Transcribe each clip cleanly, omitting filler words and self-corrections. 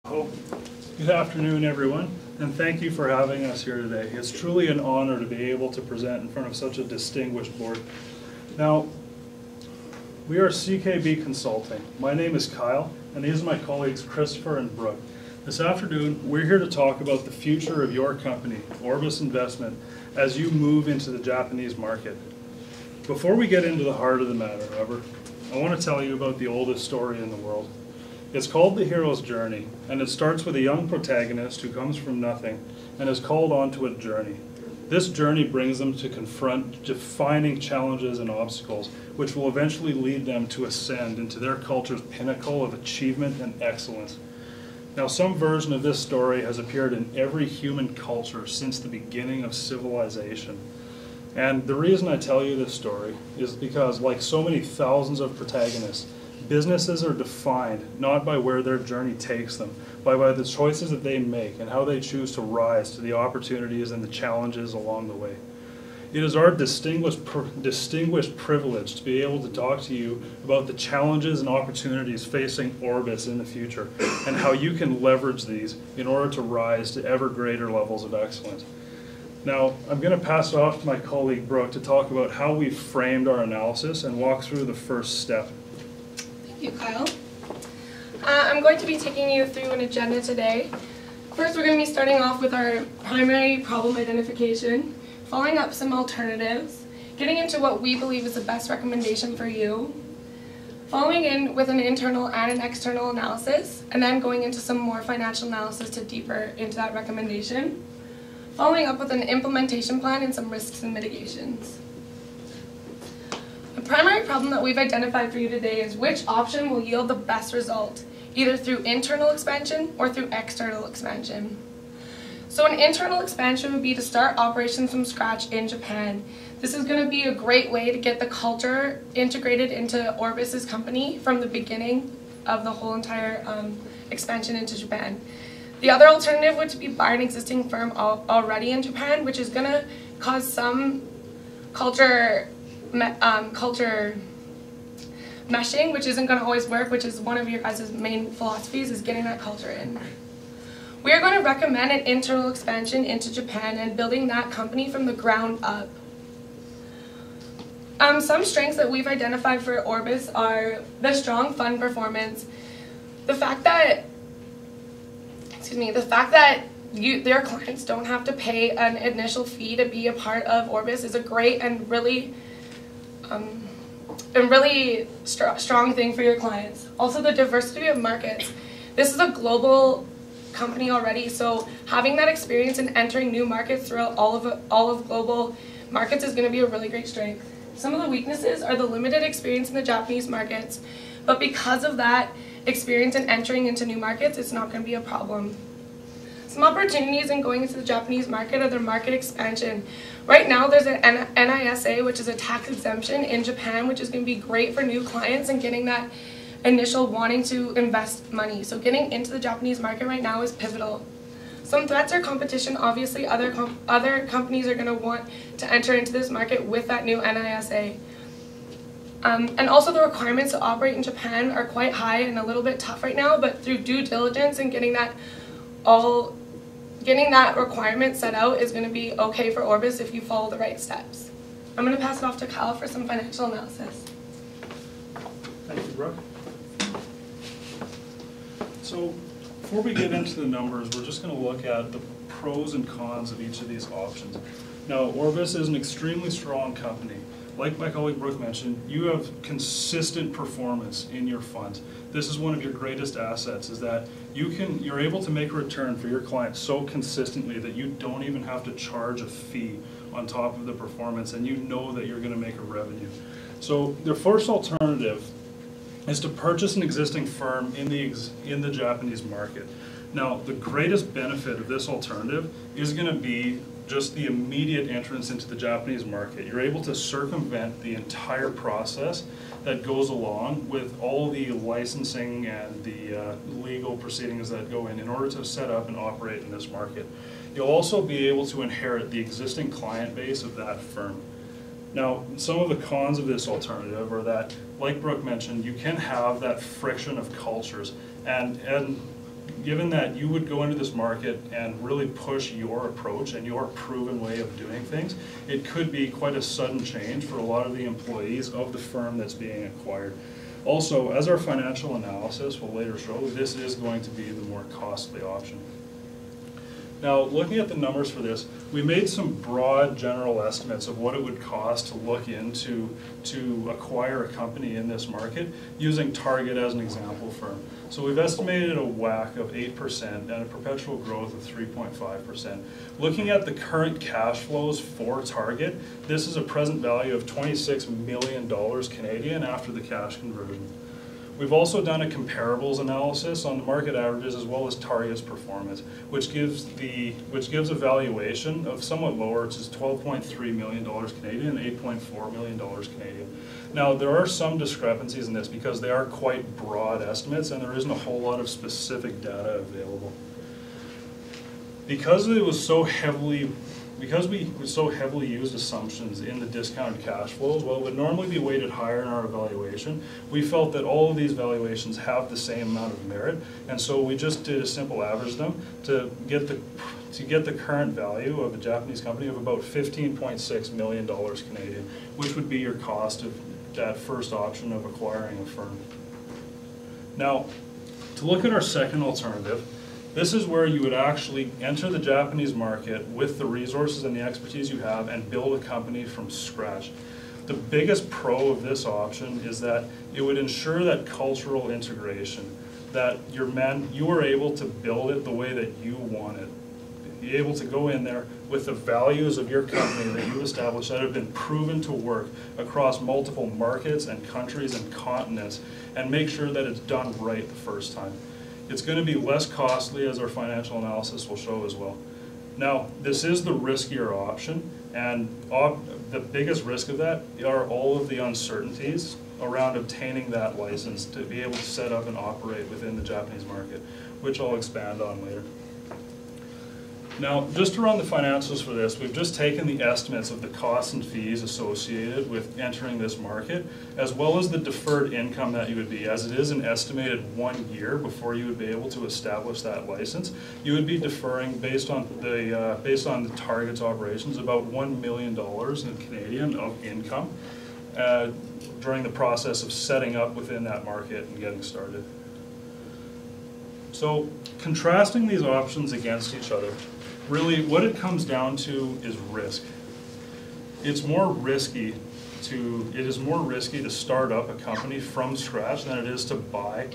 Oh, good afternoon, everyone, and thank you for having us here today. It's truly an honor to be able to present in front of such a distinguished board. Now, we are CKB Consulting. My name is Kyle, and these are my colleagues Christopher and Brooke. This afternoon, we're here to talk about the future of your company, Orbis Investment, as you move into the Japanese market. Before we get into the heart of the matter, however, I want to tell you about the oldest story in the world. It's called The Hero's Journey, and it starts with a young protagonist who comes from nothing and is called onto a journey. This journey brings them to confront defining challenges and obstacles, which will eventually lead them to ascend into their culture's pinnacle of achievement and excellence. Now, some version of this story has appeared in every human culture since the beginning of civilization. And the reason I tell you this story is because, like so many thousands of protagonists, businesses are defined not by where their journey takes them, but by the choices that they make and how they choose to rise to the opportunities and the challenges along the way. It is our distinguished privilege to be able to talk to you about the challenges and opportunities facing Orbis in the future and how you can leverage these in order to rise to ever greater levels of excellence. Now, I'm going to pass it off to my colleague Brooke to talk about how we've framed our analysis and walk through the first step. Thank you, Kyle. I'm going to be taking you through an agenda today. First, we're going to be starting off with our primary problem identification, following up some alternatives, getting into what we believe is the best recommendation for you, following in with an internal and an external analysis, and then going into some more financial analysis to deeper into that recommendation, following up with an implementation plan and some risks and mitigations. The primary problem that we've identified for you today is which option will yield the best result, either through internal expansion or through external expansion. So an internal expansion would be to start operations from scratch in Japan. This is going to be a great way to get the culture integrated into Orbis's company from the beginning of the whole entire expansion into Japan. The other alternative would be buy an existing firm already in Japan, which is going to cause some culture meshing, which isn't going to always work, which is one of your guys' main philosophies, is getting that culture in. We are going to recommend an internal expansion into Japan and building that company from the ground up. Some strengths that we've identified for Orbis are the strong fund performance, the fact that their clients don't have to pay an initial fee to be a part of Orbis is a great and really strong thing for your clients. Also, the diversity of markets. This is a global company already, so having that experience in entering new markets throughout all of global markets is going to be a really great strength. Some of the weaknesses are the limited experience in the Japanese markets, but because of that experience in entering into new markets, it's not going to be a problem. Some opportunities in going into the Japanese market are their market expansion. Right now there's an NISA, which is a tax exemption in Japan, which is going to be great for new clients and getting that initial wanting to invest money. So getting into the Japanese market right now is pivotal. Some threats are competition. Obviously other companies are going to want to enter into this market with that new NISA. And also the requirements to operate in Japan are quite high and a little bit tough right now, but through due diligence and getting that requirement set out is going to be okay for Orbis if you follow the right steps. I'm going to pass it off to Kyle for some financial analysis. Thank you, Brooke. So before we get into the numbers, we're just going to look at the pros and cons of each of these options. Now, Orbis is an extremely strong company. Like my colleague Brooke mentioned, you have consistent performance in your funds. This is one of your greatest assets, is that you're able to make a return for your clients so consistently that you don't even have to charge a fee on top of the performance, and you know that you're going to make a revenue. So the first alternative is to purchase an existing firm in the Japanese market. Now, the greatest benefit of this alternative is going to be just the immediate entrance into the Japanese market. You're able to circumvent the entire process that goes along with all the licensing and the legal proceedings that go in order to set up and operate in this market. You'll also be able to inherit the existing client base of that firm. Now, some of the cons of this alternative are that, like Brooke mentioned, you can have that friction of cultures, and given that you would go into this market and really push your approach and your proven way of doing things, it could be quite a sudden change for a lot of the employees of the firm that's being acquired. Also, as our financial analysis will later show, this is going to be the more costly option. Now, looking at the numbers for this, we made some broad general estimates of what it would cost to look into to acquire a company in this market, using Target as an example firm. So we've estimated a WACC of 8% and a perpetual growth of 3.5%. Looking at the current cash flows for Target, this is a present value of $26 million Canadian after the cash conversion. We've also done a comparables analysis on the market averages as well as Target's performance, which gives a valuation of somewhat lower, which is $12.3 million Canadian and $8.4 million Canadian. Now, there are some discrepancies in this because they are quite broad estimates and there isn't a whole lot of specific data available. Because we so heavily used assumptions in the discounted cash flows, well, it would normally be weighted higher in our evaluation. We felt that all of these valuations have the same amount of merit, and so we just did a simple average them to get the current value of a Japanese company of about $15.6 million Canadian, which would be your cost of that first option of acquiring a firm. Now, to look at our second alternative, this is where you would actually enter the Japanese market with the resources and the expertise you have and build a company from scratch. The biggest pro of this option is that it would ensure that cultural integration, that you are able to build it the way that you want it. Be able to go in there with the values of your company that you've established that have been proven to work across multiple markets and countries and continents, and make sure that it's done right the first time. It's going to be less costly, as our financial analysis will show as well. Now, this is the riskier option, and the biggest risk of that are all of the uncertainties around obtaining that license to be able to set up and operate within the Japanese market, which I'll expand on later. Now, just to run the financials for this, we've just taken the estimates of the costs and fees associated with entering this market, as well as the deferred income that you would be, as it is an estimated 1 year before you would be able to establish that license. You would be deferring, based on the Target's operations, about $1 million in Canadian of income during the process of setting up within that market and getting started. So, contrasting these options against each other, really what it comes down to is risk. It is more risky to start up a company from scratch than it is to buy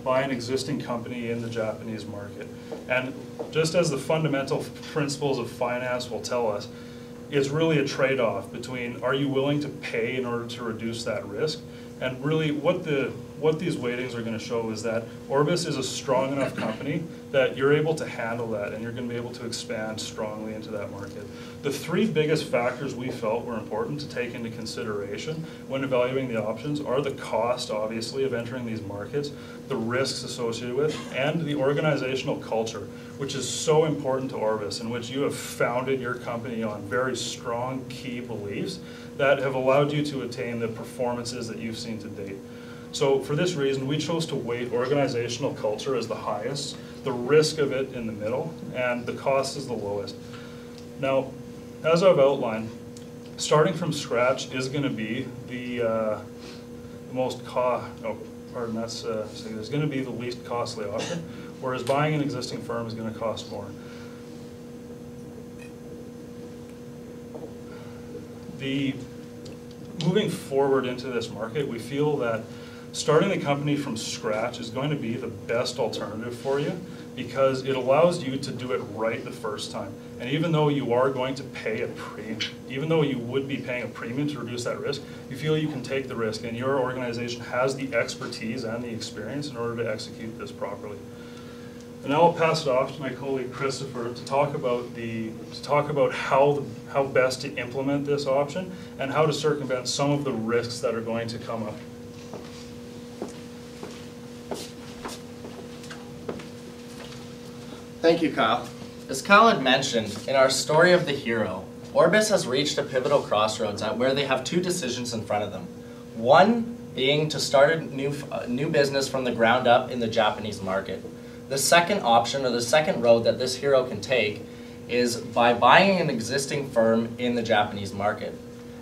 an existing company in the Japanese market. And just as the fundamental principles of finance will tell us, it's really a trade-off between, are you willing to pay in order to reduce that risk? And really what these weightings are going to show is that Orbis is a strong enough company that you're able to handle that and you're going to be able to expand strongly into that market. The three biggest factors we felt were important to take into consideration when evaluating the options are the cost, obviously, of entering these markets, the risks associated with, and the organizational culture, which is so important to Orbis, in which you have founded your company on very strong key beliefs that have allowed you to attain the performances that you've seen to date. So for this reason, we chose to weight organizational culture as the highest, the risk of it in the middle, and the cost is the lowest. Is going to be the is going to be the least costly option, whereas buying an existing firm is going to cost more. Moving forward into this market, we feel that starting the company from scratch is going to be the best alternative for you because it allows you to do it right the first time. And even though you are going to pay a premium, even though you would be paying a premium to reduce that risk, you feel you can take the risk and your organization has the expertise and the experience in order to execute this properly. And now I'll pass it off to my colleague Christopher to talk about how best to implement this option and how to circumvent some of the risks that are going to come up. Thank you, Kyle. As Kyle had mentioned, in our story of the hero, Orbis has reached a pivotal crossroads at where they have two decisions in front of them. One, being to start a new business from the ground up in the Japanese market. The second option, or the second road that this hero can take, is by buying an existing firm in the Japanese market.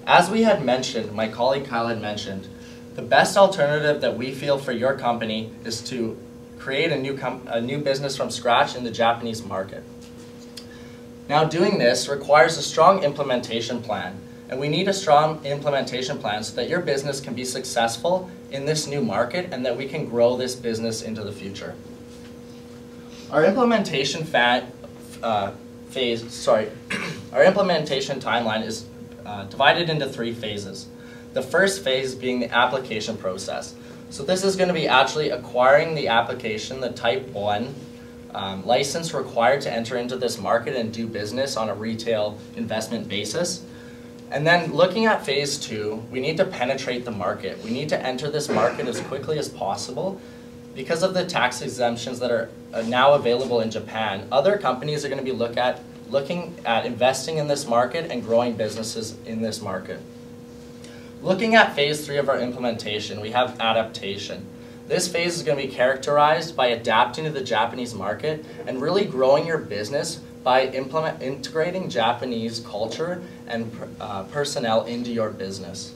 As we had mentioned, my colleague Kyle had mentioned, the best alternative that we feel for your company is to create a new business from scratch in the Japanese market. Now, doing this requires a strong implementation plan, and we need a strong implementation plan so that your business can be successful in this new market and that we can grow this business into the future. Our implementation our implementation timeline is divided into 3 phases. The first phase being the application process. So this is going to be actually acquiring the application, the Type 1 license required to enter into this market and do business on a retail investment basis. And then looking at phase 2, we need to penetrate the market. We need to enter this market as quickly as possible. Because of the tax exemptions that are now available in Japan, other companies are going to be looking at investing in this market and growing businesses in this market. Looking at phase 3 of our implementation, we have adaptation. This phase is going to be characterized by adapting to the Japanese market and really growing your business by integrating Japanese culture and personnel into your business.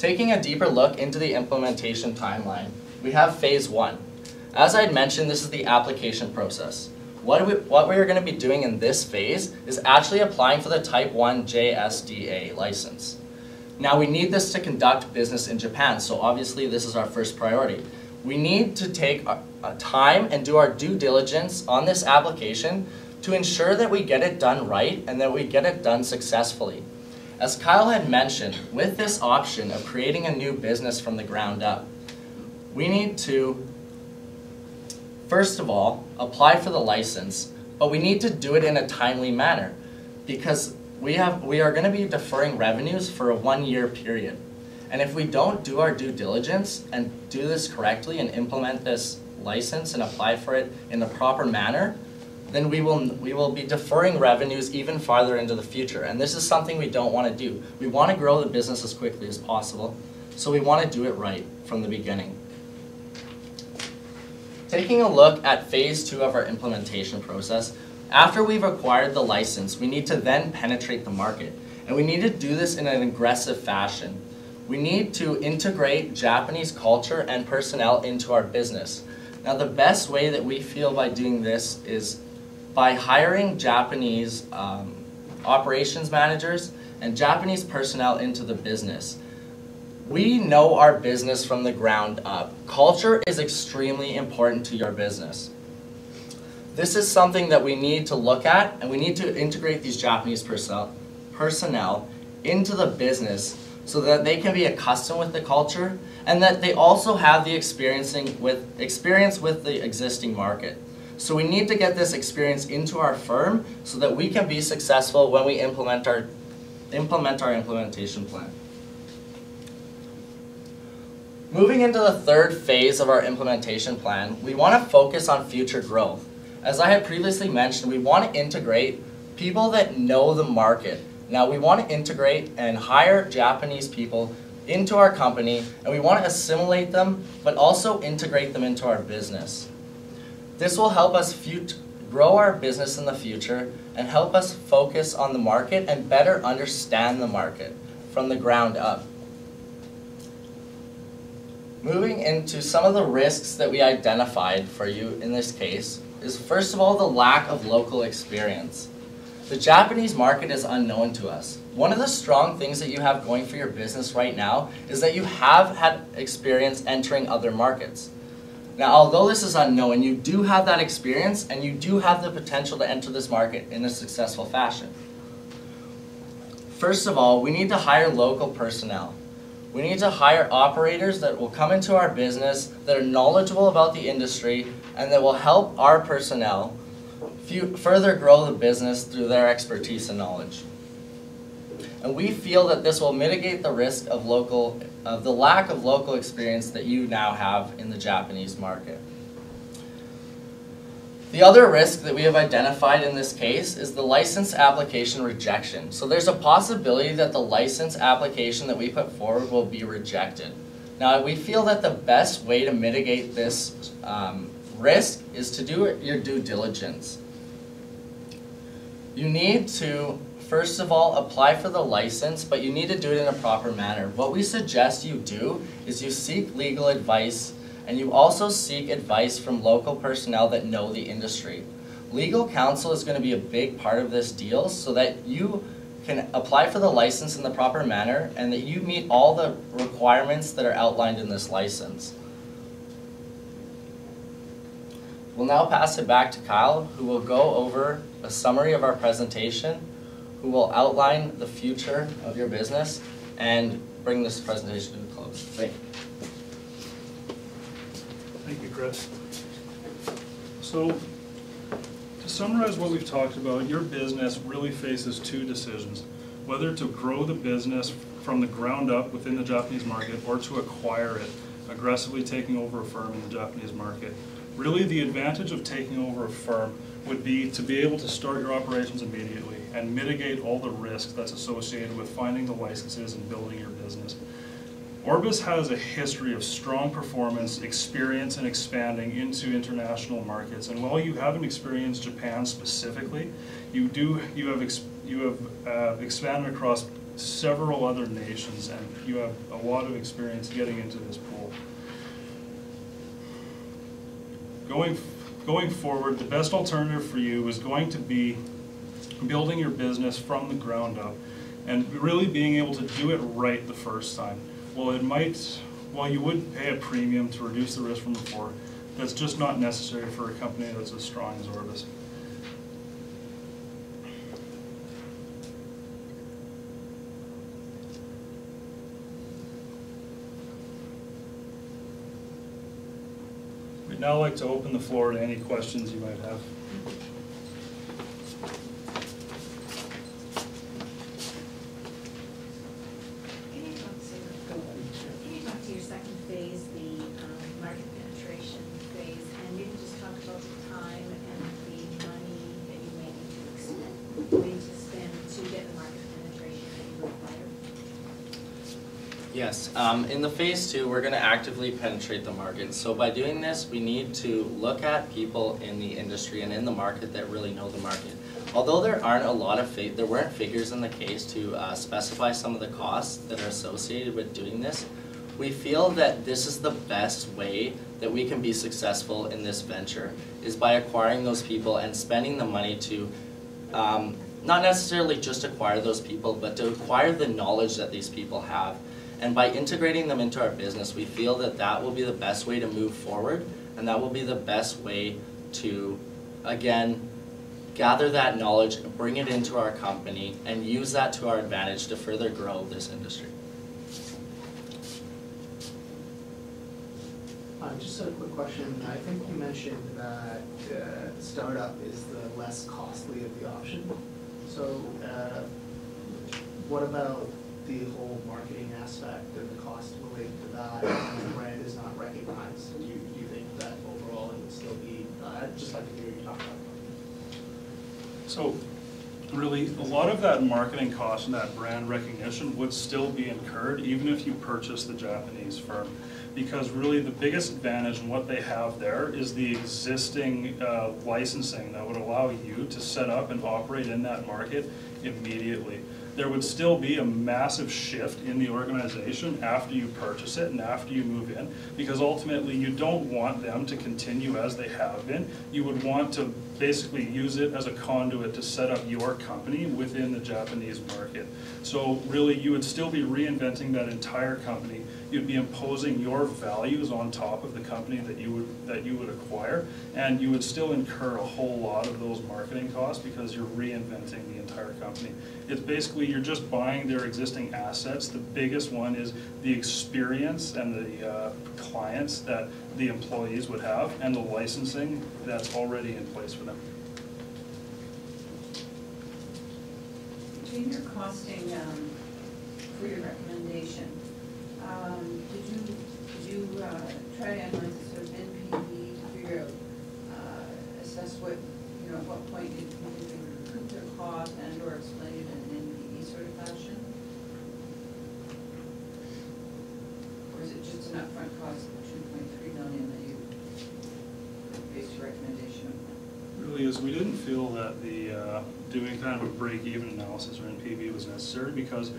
Taking a deeper look into the implementation timeline, we have phase 1. As I had mentioned, this is the application process. What we are going to be doing in this phase is actually applying for the Type 1 JSDA license. Now, we need this to conduct business in Japan, so obviously this is our first priority. We need to take time and do our due diligence on this application to ensure that we get it done right and that we get it done successfully. As Kyle had mentioned, with this option of creating a new business from the ground up, we need to, first of all, apply for the license, but we need to do it in a timely manner because we are going to be deferring revenues for a 1-year period. And if we don't do our due diligence and do this correctly and implement this license and apply for it in the proper manner, then we will be deferring revenues even farther into the future. And this is something we don't want to do. We want to grow the business as quickly as possible, so we want to do it right from the beginning. Taking a look at phase 2 of our implementation process, after we've acquired the license, we need to then penetrate the market. And we need to do this in an aggressive fashion. We need to integrate Japanese culture and personnel into our business. Now, the best way that we feel by doing this is by hiring Japanese operations managers and Japanese personnel into the business. We know our business from the ground up. Culture is extremely important to your business. This is something that we need to look at, and we need to integrate these Japanese personnel into the business so that they can be accustomed with the culture and that they also have the experience with the existing market. So we need to get this experience into our firm so that we can be successful when we implement our implementation plan. Moving into the third phase of our implementation plan, we want to focus on future growth. As I had previously mentioned, we want to integrate people that know the market. Now, we want to integrate and hire Japanese people into our company, and we want to assimilate them, but also integrate them into our business. This will help us grow our business in the future and help us focus on the market and better understand the market from the ground up. Moving into some of the risks that we identified for you in this case is, first of all, the lack of local experience. The Japanese market is unknown to us. One of the strong things that you have going for your business right now is that you have had experience entering other markets. Now, although this is unknown, you do have that experience and you do have the potential to enter this market in a successful fashion. First of all, we need to hire local personnel. We need to hire operators that will come into our business, that are knowledgeable about the industry, and that will help our personnel further grow the business through their expertise and knowledge. And we feel that this will mitigate the risk of the lack of local experience that you now have in the Japanese market. The other risk that we have identified in this case is the license application rejection. So there's a possibility that the license application that we put forward will be rejected. Now, we feel that the best way to mitigate this risk is to do your due diligence. You need to, first of all, apply for the license, but you need to do it in a proper manner. What we suggest you do is you seek legal advice, and you also seek advice from local personnel that know the industry. Legal counsel is going to be a big part of this deal so that you can apply for the license in the proper manner and that you meet all the requirements that are outlined in this license. We'll now pass it back to Kyle, who will go over a summary of our presentation, who will outline the future of your business and bring this presentation to a close. Thank you. Thank you, Chris. So, to summarize what we've talked about, your business really faces two decisions: whether to grow the business from the ground up within the Japanese market or to acquire it, aggressively taking over a firm in the Japanese market. Really, the advantage of taking over a firm would be to be able to start your operations immediately and mitigate all the risks that's associated with finding the licenses and building your business. Orbis has a history of strong performance, experience, and expanding into international markets. And while you haven't experienced Japan specifically, you have expanded across several other nations, and you have a lot of experience getting into this pool. Going forward, the best alternative for you is going to be building your business from the ground up and really being able to do it right the first time. While you would pay a premium to reduce the risk from before, that's just not necessary for a company that's as strong as Orbis. We'd now like to open the floor to any questions you might have. Can you talk to your second phase, the market penetration phase, and maybe just talk about the time and the money that you may need to spend to get the market penetration that you require? Yes, in the phase 2, we're going to actively penetrate the market. So by doing this, we need to look at people in the industry and in the market that really know the market. Although there aren't a lot of there weren't figures in the case to specify some of the costs that are associated with doing this, we feel that this is the best way that we can be successful in this venture, is by acquiring those people and spending the money to not necessarily just acquire those people, but to acquire the knowledge that these people have. And by integrating them into our business, we feel that that will be the best way to move forward, and that will be the best way to, again, gather that knowledge, bring it into our company, and use that to our advantage to further grow this industry. Just a quick question. I think you mentioned that startup is the less costly of the option. So what about the whole marketing aspect and the cost related to that, and the brand is not recognized? Do you think that overall it would still be, I'd just like to hear you talk about that. So really, a lot of that marketing cost and that brand recognition would still be incurred even if you purchase the Japanese firm. Because really the biggest advantage in what they have there is the existing licensing that would allow you to set up and operate in that market immediately. There would still be a massive shift in the organization after you purchase it and after you move in, because ultimately you don't want them to continue as they have been. You would want to basically use it as a conduit to set up your company within the Japanese market. So really you would still be reinventing that entire company. You'd be imposing your values on top of the company that you would acquire, and you would still incur a whole lot of those marketing costs because you're reinventing the entire company. It's basically you're just buying their existing assets. The biggest one is the experience and the clients that the employees would have, and the licensing that's already in place for them. Between your costing for your recommendation, did you try to analyze the sort of NPV to figure out, assess what, at what point you think they would recoup their cost and or explain it in an NPV sort of fashion? Or is it it just an upfront cost of 2.3 million that you based your recommendation on? Really is, we didn't feel that the doing kind of a break-even analysis or NPV was necessary, because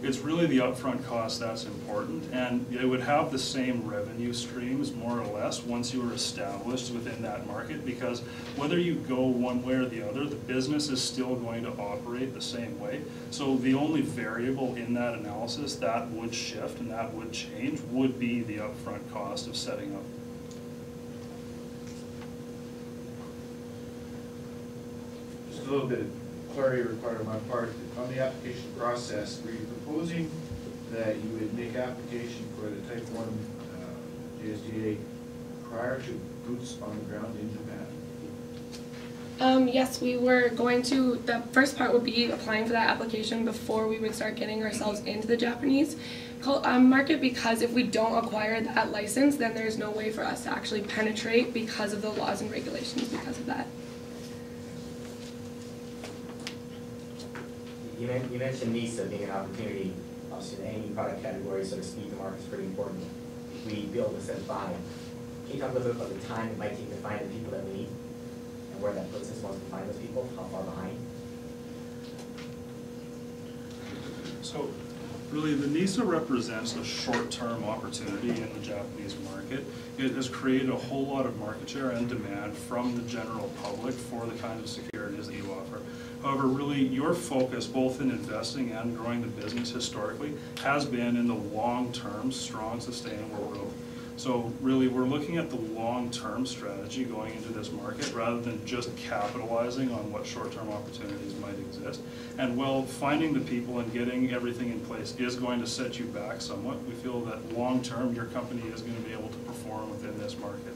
it's really the upfront cost that's important, and it would have the same revenue streams more or less once you were established within that market, because whether you go one way or the other, the business is still going to operate the same way. So the only variable in that analysis that would shift and that would change would be the upfront cost of setting up. Just a little bit of clarity required on my part. On the application process, were you proposing that you would make application for the type 1 JSDA prior to boots on the ground in Japan? Yes, we were going to, the first part would be applying for that application before we would start getting ourselves into the Japanese market, because if we don't acquire that license, then there's no way for us to actually penetrate because of the laws and regulations because of that. You mentioned NISA being an opportunity. Obviously, in any product category, so to speak, the market's pretty important. If we build this as buy, can you talk a little bit about the time it might take to find the people that we need, and where that puts us once we find those people, how far behind? So really, the NISA represents a short-term opportunity in the Japanese market. It has created a whole lot of market share and demand from the general public for the kind of securities that you offer. However, really, your focus, both in investing and growing the business historically, has been in the long-term, strong, sustainable growth. So really, we're looking at the long-term strategy going into this market rather than just capitalizing on what short-term opportunities might exist. And while finding the people and getting everything in place is going to set you back somewhat, we feel that long-term, your company is going to be able to perform within this market.